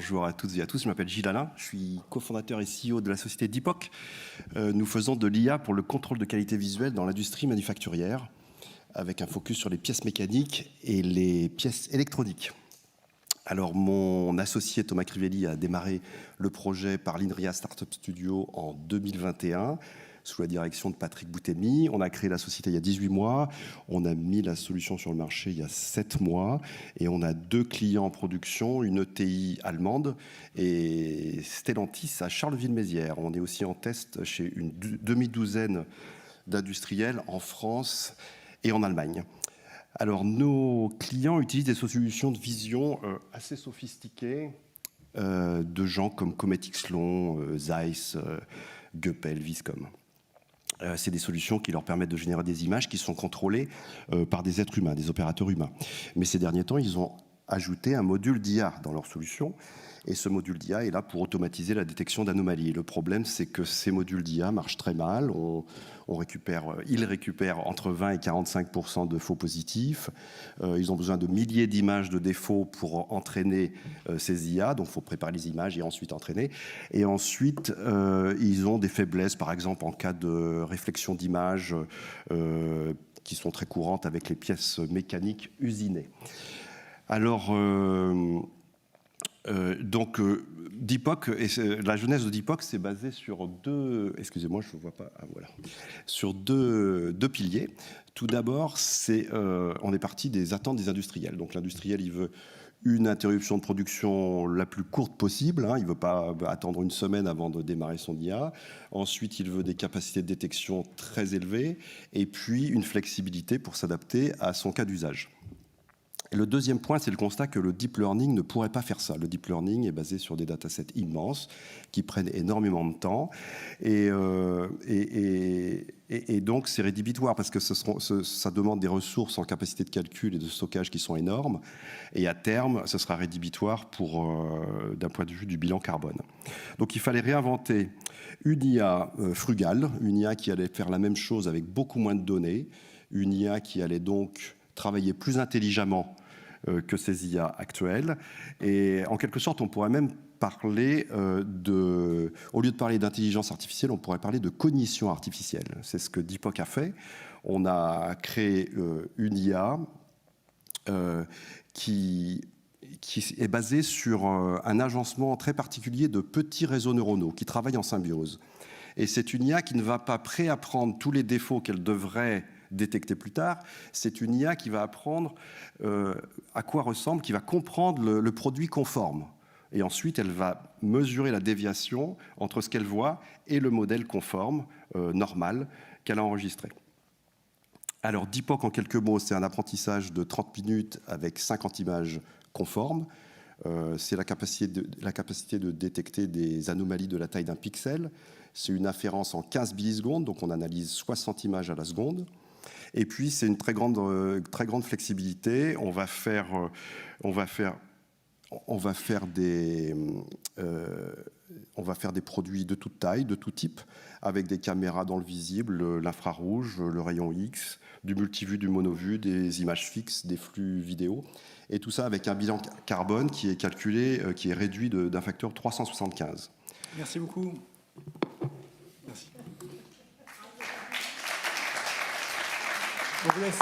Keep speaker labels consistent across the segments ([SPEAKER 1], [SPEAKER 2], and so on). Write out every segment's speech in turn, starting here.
[SPEAKER 1] bonjour à toutes et à tous. Je m'appelle Gilles Alain, je suis cofondateur et CEO de la société Dipoc. Nous faisons de l'IA pour le contrôle de qualité visuelle dans l'industrie manufacturière, avec un focus sur les pièces mécaniques et les pièces électroniques. Alors, mon associé Thomas Crivelli a démarré le projet par l'INRIA Startup Studio en 2021, sous la direction de Patrick Boutemi. On a créé la société il y a 18 mois, on a mis la solution sur le marché il y a 7 mois, et on a 2 clients en production, une ETI allemande et Stellantis à Charleville-Mézières. On est aussi en test chez une demi-douzaine d'industriels en France et en Allemagne. Alors, nos clients utilisent des solutions de vision assez sophistiquées de gens comme Comet Yxlon, Zeiss, Göppel, Viscom. C'est des solutions qui leur permettent de générer des images qui sont contrôlées par des êtres humains, des opérateurs humains. Mais ces derniers temps, ils ont ajouté un module d'IA dans leur solution. Et ce module d'IA est là pour automatiser la détection d'anomalies. Le problème, c'est que ces modules d'IA marchent très mal. Ils récupèrent entre 20 et 45% de faux positifs. Ils ont besoin de milliers d'images de défauts pour entraîner ces IA. Donc, il faut préparer les images et ensuite entraîner. Et ensuite, ils ont des faiblesses, par exemple, en cas de réflexion d'images qui sont très courantes avec les pièces mécaniques usinées. Alors... Dipoc, la jeunesse de Dipoc, c'est basé sur deux piliers. Tout d'abord, on est parti des attentes des industriels. Donc l'industriel, il veut une interruption de production la plus courte possible. Il ne veut pas attendre une semaine avant de démarrer son IA. Ensuite, il veut des capacités de détection très élevées. Et puis, une flexibilité pour s'adapter à son cas d'usage. Et le deuxième point, c'est le constat que le deep learning ne pourrait pas faire ça. Le deep learning est basé sur des datasets immenses qui prennent énormément de temps. Et donc, c'est rédhibitoire parce que ça demande des ressources en capacité de calcul et de stockage qui sont énormes. Et à terme, ce sera rédhibitoire d'un point de vue du bilan carbone. Donc, il fallait réinventer une IA frugale, une IA qui allait faire la même chose avec beaucoup moins de données, une IA qui allait donc travailler plus intelligemment que ces IA actuelles. Et en quelque sorte, on pourrait même parler au lieu de parler d'intelligence artificielle, on pourrait parler de cognition artificielle. C'est ce que Dipoc a fait. On a créé une IA qui est basée sur un agencement très particulier de petits réseaux neuronaux qui travaillent en symbiose. Et c'est une IA qui ne va pas préapprendre tous les défauts qu'elle devrait détecter plus tard. C'est une IA qui va apprendre à quoi ressemble, qui va comprendre le produit conforme. Et ensuite, elle va mesurer la déviation entre ce qu'elle voit et le modèle conforme, normal, qu'elle a enregistré. Alors, Dipoc, en quelques mots, c'est un apprentissage de 30 minutes avec 50 images conformes. C'est la capacité de détecter des anomalies de la taille d'un pixel. C'est une inférence en 15 millisecondes, donc on analyse 60 images à la seconde. Et puis, c'est une très grande flexibilité. On va faire des produits de toute taille, de tout type, avec des caméras dans le visible, l'infrarouge, le rayon X, du multivue, du monovue, des images fixes, des flux vidéo. Et tout ça avec un bilan carbone qui est calculé, qui est réduit d'un facteur 375.
[SPEAKER 2] Merci beaucoup. Merci. On vous laisse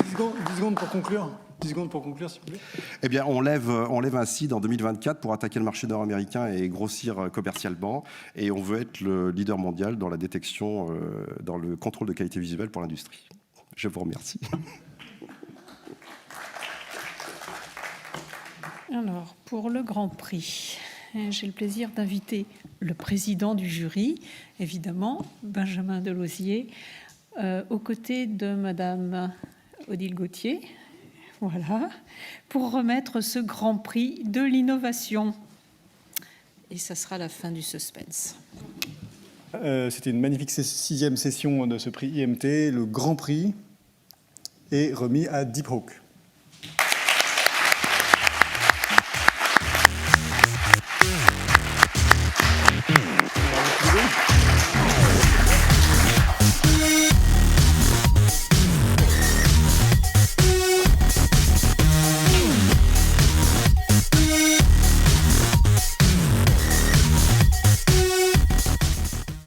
[SPEAKER 2] 10 secondes pour conclure. 10 secondes pour conclure, s'il vous plaît.
[SPEAKER 1] Eh bien, on lève un seed en 2024 pour attaquer le marché nord-américain et grossir commercialement. Et on veut être le leader mondial dans la détection, dans le contrôle de qualité visuelle pour l'industrie. Je vous remercie.
[SPEAKER 3] Alors, pour le Grand Prix, j'ai le plaisir d'inviter le président du jury, évidemment, Benjamin Delosier, aux côtés de Madame Odile Gauthier, voilà, pour remettre ce Grand Prix de l'innovation. Et ça sera la fin du suspense.
[SPEAKER 2] C'était une magnifique 6e session de ce prix IMT. Le Grand Prix est remis à Dipoc.